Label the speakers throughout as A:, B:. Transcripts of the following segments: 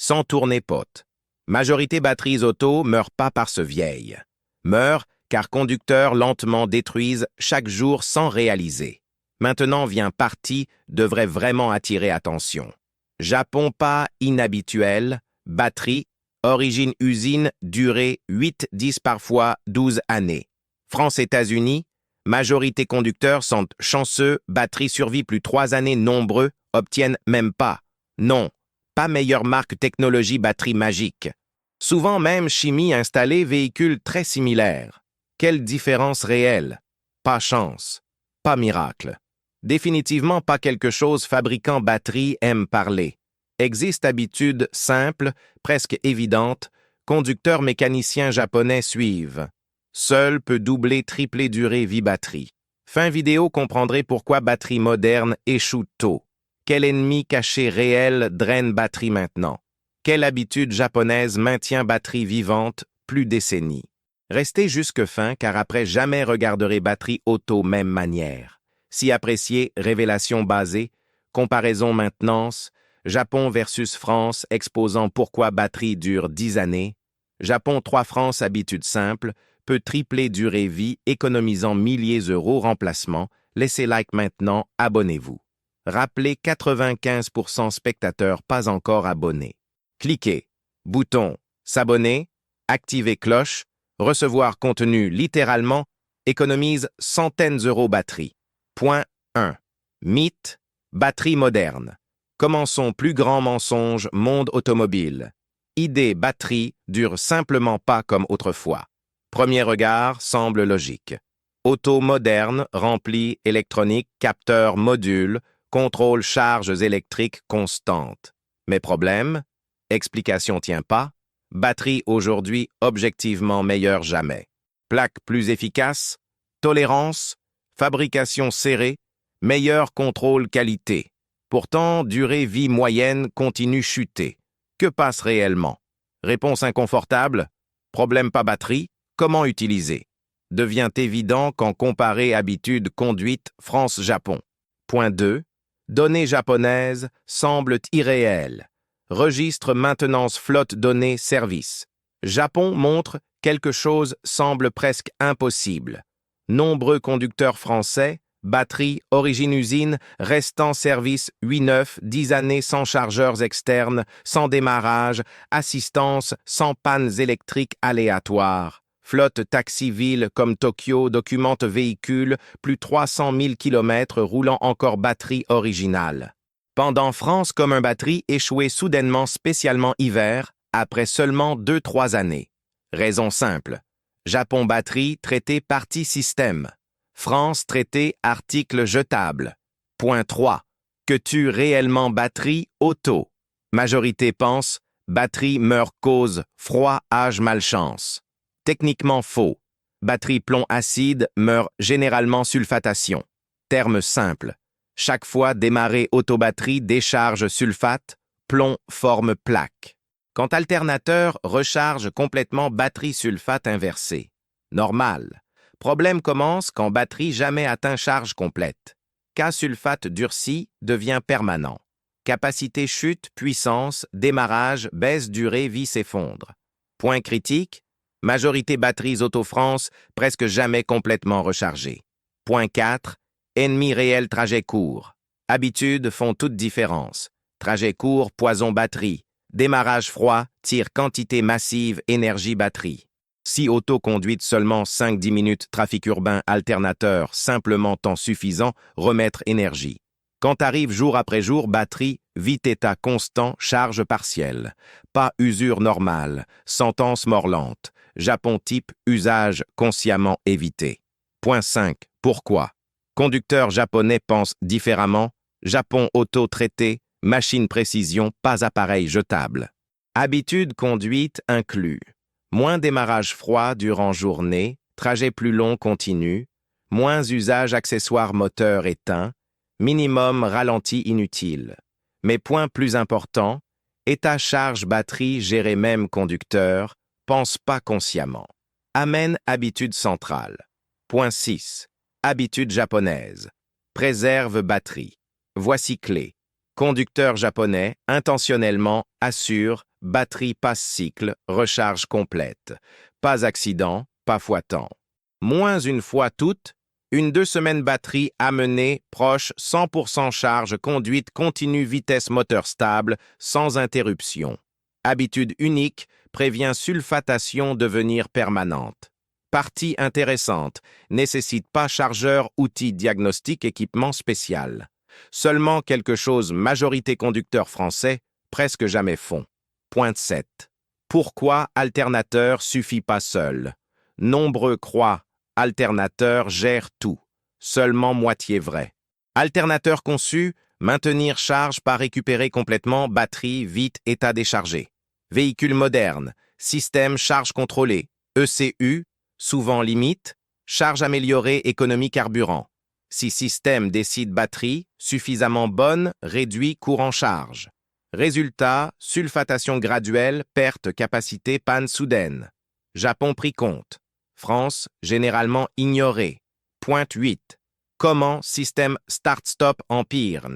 A: sans tourner pote. Majorité batteries auto meurent pas par ce vieil. Meurent car conducteurs lentement détruisent chaque jour sans réaliser. Maintenant vient partie devrait vraiment attirer attention. Japon pas inhabituel, batterie, origine usine, durée 8, 10 parfois 12 années. France-États-Unis, majorité conducteurs sont chanceux, batterie survit plus 3 années, nombreux obtiennent même pas. Non, pas meilleure marque technologie batterie magique. Souvent même chimie installée véhicule très similaires. Quelle différence réelle? Pas chance, pas miracle. Définitivement pas quelque chose fabricant batterie aime parler. Existe habitude simple, presque évidente, conducteurs mécaniciens japonais suivent. Seul peut doubler, tripler durée vie batterie. Fin vidéo comprendrez pourquoi batterie moderne échoue tôt. Quel ennemi caché réel draine batterie maintenant? Quelle habitude japonaise maintient batterie vivante plus décennies? Restez jusque fin car après jamais regarderez batterie auto même manière. Si apprécié, révélation basée, comparaison maintenance, Japon versus France exposant pourquoi batterie dure 10 années, Japon 3 France habitude simple, peut tripler durée vie économisant milliers d'euros remplacement, laissez like maintenant, abonnez-vous. Rappelez 95% spectateurs pas encore abonnés. Cliquez, bouton s'abonner, activez cloche, recevoir contenu littéralement, économise centaines d'euros batterie. Point 1. Mythe, batterie moderne. Commençons plus grand mensonge, monde automobile. Idée batterie dure simplement pas comme autrefois. Premier regard semble logique. Auto moderne, rempli, électronique, capteur, module, contrôle charges électriques constantes. Mais problème? Explication tient pas. Batterie aujourd'hui objectivement meilleure jamais. Plaque plus efficace, tolérance, fabrication serrée, meilleur contrôle qualité. Pourtant, durée vie moyenne continue chuter. Que passe réellement? Réponse inconfortable? Problème pas batterie? Comment utiliser? Devient évident quand comparé habitude conduite France-Japon. Point 2. Données japonaises semblent irréelles. Registre maintenance flotte données service. Japon montre quelque chose semble presque impossible. Nombreux conducteurs français, batterie, origine usine, restant service 8-9, 10 années sans chargeurs externes, sans démarrage, assistance, sans pannes électriques aléatoires. Flotte taxi-ville comme Tokyo documente véhicule, plus 300 000 km roulant encore batterie originale. Pendant France comme un batterie échoué soudainement spécialement hiver, après seulement 2-3 années. Raison simple. Japon batterie traité partie système. France traité article jetable. Point 3. Que tue réellement batterie auto? Majorité pense, batterie meurt cause, froid, âge, malchance. Techniquement faux. Batterie plomb acide meurt généralement sulfatation. Terme simple. Chaque fois démarrer autobatterie décharge sulfate, plomb forme plaque. Quand alternateur recharge complètement batterie sulfate inversée. Normal. Problème commence quand batterie jamais atteint charge complète. Cas sulfate durci devient permanent. Capacité chute, puissance, démarrage, baisse durée, vie s'effondre. Point critique, majorité batteries Auto-France presque jamais complètement rechargées. Point 4. Ennemi réel trajet court. Habitudes font toute différence. Trajet court, poison batterie. Démarrage froid, tire quantité massive, énergie batterie. Si auto-conduite seulement 5-10 minutes, trafic urbain, alternateur, simplement temps suffisant, remettre énergie. Quand arrive jour après jour, batterie, vite état constant, charge partielle. Pas usure normale, sentence morlante. Japon type, usage consciemment évité. Point 5. Pourquoi? Conducteurs japonais pensent différemment. Japon auto-traité, machine précision, pas appareil jetable. Habitude conduite inclus. Moins démarrage froid durant journée, trajet plus long continu, moins usage accessoire moteur éteint, minimum ralenti inutile. Mais point plus important, état charge batterie géré même conducteur, pense pas consciemment. Amène habitude centrale. Point 6. Habitude japonaise. Préserve batterie. Voici clé. Conducteur japonais, intentionnellement, assure, batterie passe cycle, recharge complète. Pas accident, pas fois temps. Moins une fois toute, une 2 semaines batterie amenée, proche, 100% charge, conduite continue, vitesse moteur stable, sans interruption. Habitude unique, prévient sulfatation devenir permanente. Partie intéressante, nécessite pas chargeur, outil diagnostic, équipement spécial. Seulement quelque chose majorité conducteurs français, presque jamais font. Point 7. Pourquoi alternateur suffit pas seul? Nombreux croient, alternateur gère tout. Seulement moitié vrai. Alternateur conçu, maintenir charge pas récupérer complètement, batterie, vite, état déchargé. Véhicule moderne, système charge contrôlée, ECU, souvent limite, charge améliorée, économie carburant. Si système décide batterie, suffisamment bonne, réduit courant charge. Résultat, sulfatation graduelle, perte capacité, panne soudaine. Japon pris compte. France, généralement ignorée. Point 8. Comment système start-stop empire?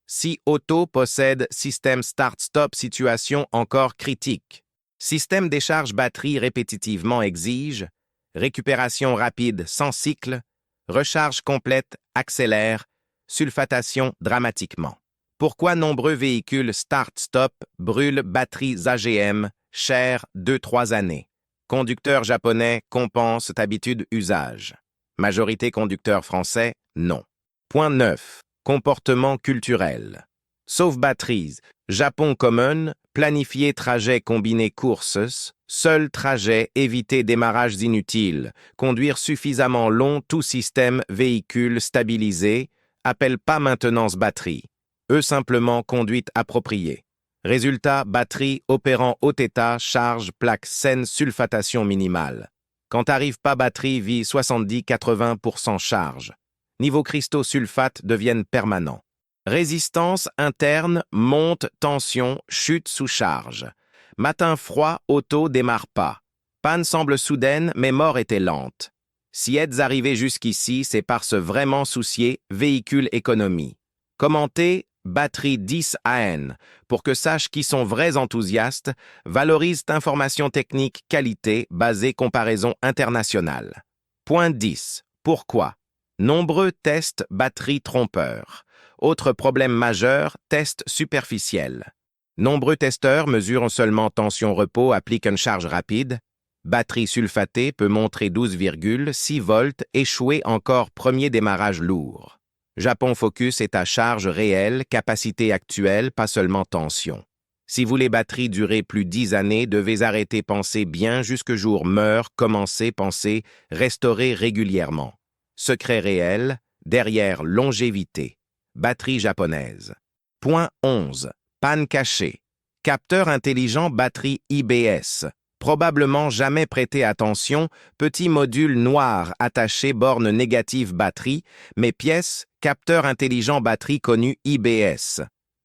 A: Si auto possède système start-stop, situation encore critique. Système décharge batterie répétitivement exige, récupération rapide sans cycle, recharge complète accélère, sulfatation dramatiquement. Pourquoi nombreux véhicules start-stop brûlent batteries AGM, chères 2-3 années? Conducteurs japonais compensent habitude usage. Majorité conducteurs français, non. Point 9. Comportement culturel. Sauf batteries, Japon common, planifier trajet combiné courses, seul trajet, éviter démarrages inutiles, conduire suffisamment long, tout système, véhicule stabilisé, appelle pas maintenance batterie. Eux simplement conduite appropriée. Résultat, batterie opérant haut état, charge, plaque saine, sulfatation minimale. Quand arrive pas batterie, vie 70-80% charge. Niveau cristaux sulfate deviennent permanents. Résistance interne, monte, tension, chute sous charge. Matin froid, auto démarre pas. Panne semble soudaine, mais mort était lente. Si êtes arrivé jusqu'ici, c'est parce vraiment soucié, véhicule économie. Commentez, batterie 10 AN, pour que sache qui sont vrais enthousiastes, valorise information technique, qualité, basée comparaison internationale. Point 10. Pourquoi? Nombreux tests batterie trompeurs. Autre problème majeur, test superficiel. Nombreux testeurs mesurent seulement tension-repos, appliquent une charge rapide. Batterie sulfatée peut montrer 12,6 volts, échouer encore premier démarrage lourd. Japon Focus est à charge réelle, capacité actuelle, pas seulement tension. Si vous les batteries durent plus 10 années, devez arrêter penser bien jusque jour meurt, commencer penser, restaurer régulièrement. Secret réel, derrière longévité. Batterie japonaise. Point 11. Panne cachée. Capteur intelligent batterie IBS. Probablement jamais prêté attention, petit module noir attaché borne négative batterie, mais pièce, capteur intelligent batterie connu IBS.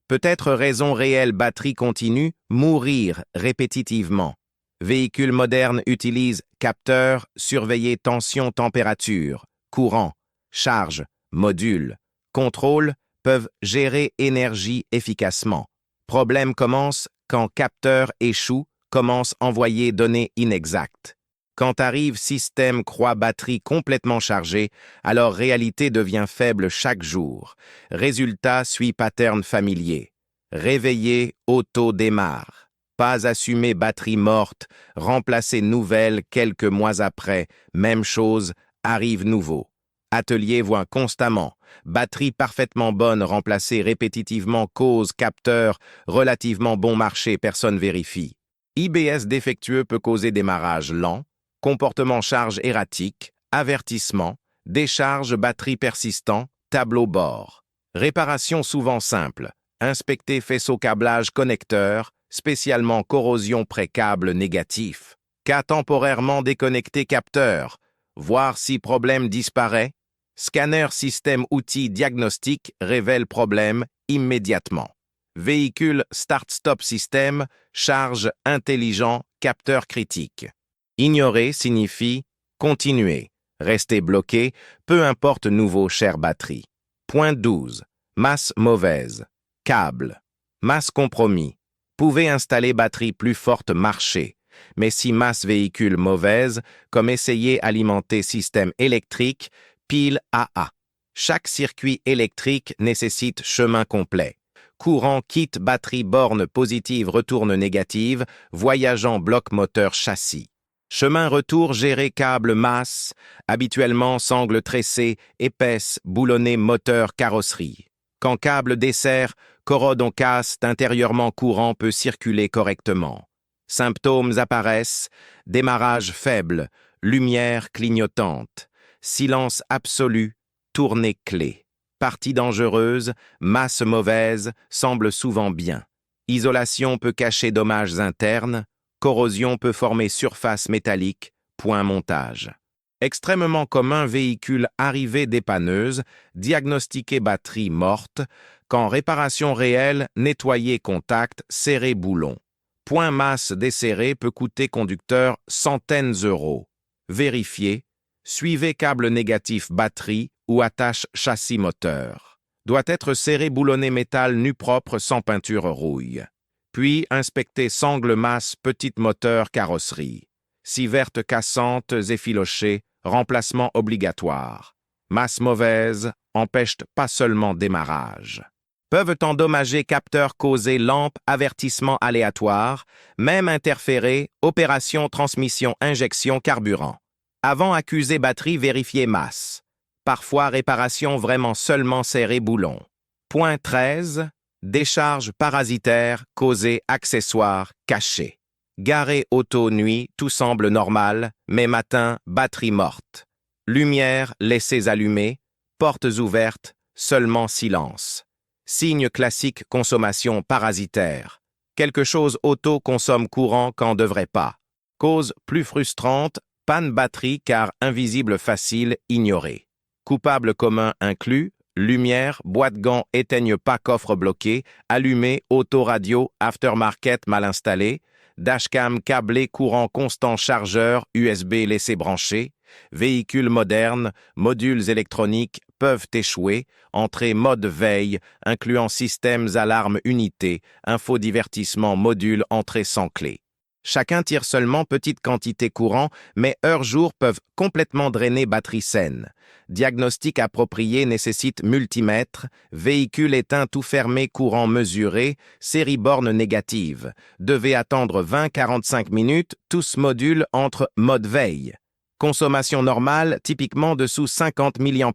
A: Peut-être raison réelle batterie continue, mourir répétitivement. Véhicule moderne utilise capteur, surveiller tension, température, courant, charge, module, contrôle, peuvent gérer énergie efficacement. Problème commence quand capteur échoue, commence envoyer données inexactes. Quand arrive système croix batterie complètement chargée, alors réalité devient faible chaque jour. Résultat suit pattern familier. Réveillé, auto-démarre. Pas assumé batterie morte, remplacé nouvelle quelques mois après, même chose, arrive nouveau. Atelier voit constamment, batterie parfaitement bonne remplacée répétitivement cause capteur, relativement bon marché personne vérifie. IBS défectueux peut causer démarrage lent, comportement charge erratique, avertissement, décharge batterie persistant, tableau bord. Réparation souvent simple, inspecter faisceau câblage connecteur, spécialement corrosion pré-câble négatif. Cas temporairement déconnecté capteur, voir si problème disparaît. Scanner système outil diagnostic révèle problème immédiatement. Véhicule start-stop système, charge intelligent, capteur critique. Ignorer signifie continuer, rester bloqué, peu importe nouveau chère batterie. Point 12. Masse mauvaise. Câble. Masse compromis. Pouvez installer batterie plus forte marché. Mais si masse véhicule mauvaise, comme essayer alimenter système électrique, pile AA. Chaque circuit électrique nécessite chemin complet. Courant quitte batterie borne positive retourne négative, voyageant bloc moteur châssis. Chemin retour géré câble masse, habituellement sangle tressée, épaisse, boulonnée moteur carrosserie. Quand câble dessert, corrodon casse, intérieurement courant peut circuler correctement. Symptômes apparaissent, démarrage faible, lumière clignotante, silence absolu, tournée clé. Partie dangereuse, masse mauvaise, semble souvent bien. Isolation peut cacher dommages internes, corrosion peut former surface métallique, point montage. Extrêmement commun véhicule arrivée dépanneuse, diagnostiqué batterie morte, quand réparation réelle, nettoyer contact, serrer boulon. Point masse desserré peut coûter conducteur centaines d'euros. Vérifiez, suivez câble négatif batterie ou attache châssis moteur. Doit être serré boulonné métal nu propre sans peinture rouille. Puis inspectez sangle masse petite moteur carrosserie. Si verte cassante effilochée, remplacement obligatoire. Masse mauvaise, empêche pas seulement démarrage. Peuvent endommager capteur causé lampe avertissement aléatoire, même interférer, opération transmission injection carburant. Avant accuser batterie vérifier masse. Parfois réparation vraiment seulement serré boulon. Point 13. Décharge parasitaire causée accessoire caché. Garé auto nuit, tout semble normal, mais matin, batterie morte. Lumière laissées allumées, portes ouvertes, seulement silence. Signe classique consommation parasitaire. Quelque chose auto consomme courant quand devrait pas. Cause plus frustrante, panne batterie car invisible facile ignoré. Coupable commun inclus, lumière, boîte gants éteigne pas coffre bloqué, allumé, autoradio, aftermarket mal installé, dashcam câblé courant constant chargeur, USB laissé branché, véhicules modernes, modules électroniques peuvent échouer, entrée mode veille, incluant systèmes alarme unité, infodivertissement module entrée sans clé. Chacun tire seulement petite quantité courant, mais heure-jour peuvent complètement drainer batterie saine. Diagnostic approprié nécessite multimètre, véhicule éteint tout fermé courant mesuré, série borne négative. Devez attendre 20-45 minutes, tous modules entre mode veille. Consommation normale, typiquement dessous 50 mA.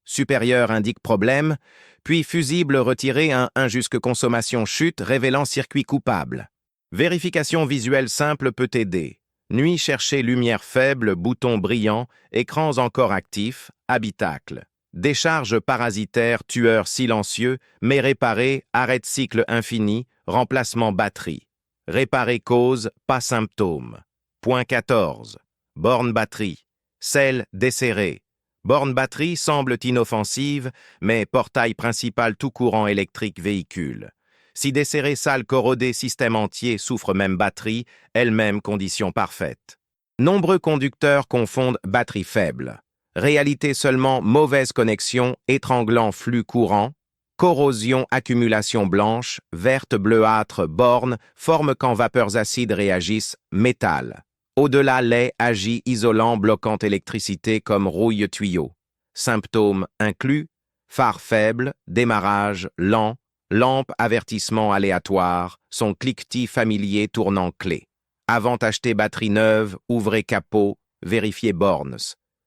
A: Supérieur indique problème, puis fusible retiré 1 jusque consommation chute révélant circuit coupable. Vérification visuelle simple peut aider. Nuit chercher lumière faible, bouton brillant, écrans encore actifs, habitacle. Décharge parasitaire, tueur silencieux, mais réparé, arrêt de cycle infini, remplacement batterie. Réparer cause, pas symptôme. Point 14. Borne batterie. Selle desserrée. Borne batterie semble inoffensive, mais portail principal tout courant électrique véhicule. Si desserré sale corrodé système entier souffre même batterie, elle-même condition parfaite. Nombreux conducteurs confondent batterie faible. Réalité seulement mauvaise connexion, étranglant flux courant, corrosion, accumulation blanche, verte, bleuâtre, borne, forme quand vapeurs acides réagissent, métal. Au-delà lait agit isolant bloquant électricité comme rouille tuyau. Symptômes inclus, phare faible, démarrage lent, lampe avertissement aléatoire, son cliquetis familier tournant clé. Avant acheter batterie neuve, ouvrez capot, vérifiez bornes.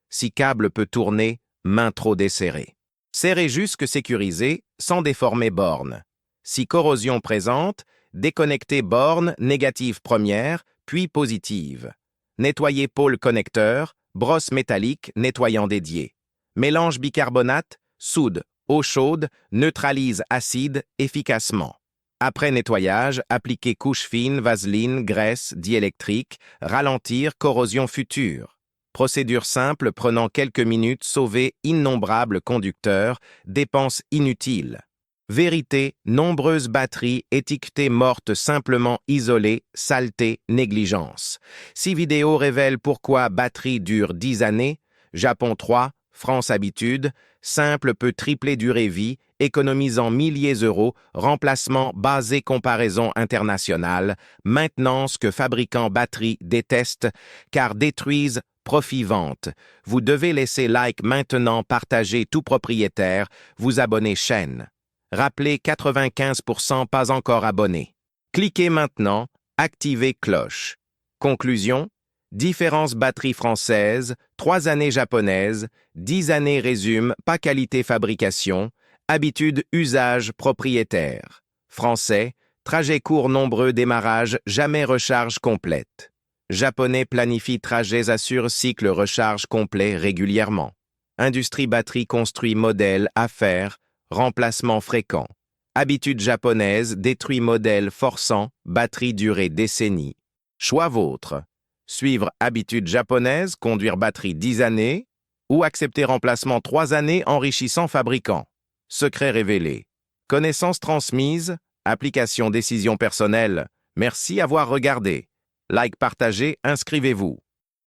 A: Si câble peut tourner, main trop desserrée. Serrez jusque sécurisé, sans déformer borne. Si corrosion présente, déconnectez borne, négative première, puis positive. Nettoyez pôle connecteur, brosse métallique, nettoyant dédié. Mélange bicarbonate, soude, eau chaude, neutralise acide efficacement. Après nettoyage, appliquez couche fine, vaseline, graisse, diélectrique, ralentir corrosion future. Procédure simple prenant quelques minutes, sauver innombrables conducteurs, dépenses inutiles. Vérité, nombreuses batteries étiquetées mortes simplement isolées, saleté, négligence. 6 vidéos révèlent pourquoi batterie dure 10 années, Japon 3, France habitude, simple peut tripler durée vie, économisant milliers d'euros, remplacement basé comparaison internationale, maintenance que fabricants batteries détestent, car détruisent, profit vente. Vous devez laisser like maintenant, partager tout propriétaire, vous abonner chaîne. Rappelez 95% pas encore abonnés. Cliquez maintenant, activez cloche. Conclusion, différence batterie française, 3 années japonaises, 10 années résume, pas qualité fabrication, habitude usage propriétaire. Français, trajet court nombreux démarrage, jamais recharge complète. Japonais planifie trajets assure cycle recharge complet régulièrement. Industrie batterie construit modèle, affaires, remplacement fréquent. Habitude japonaise détruit modèle forçant, batterie durée décennies. Choix vôtre. Suivre habitude japonaise, conduire batterie 10 années, ou accepter remplacement 3 années enrichissant fabricant. Secret révélé. Connaissance transmise, application décision personnelle. Merci d'avoir regardé. Like, partagez, inscrivez-vous.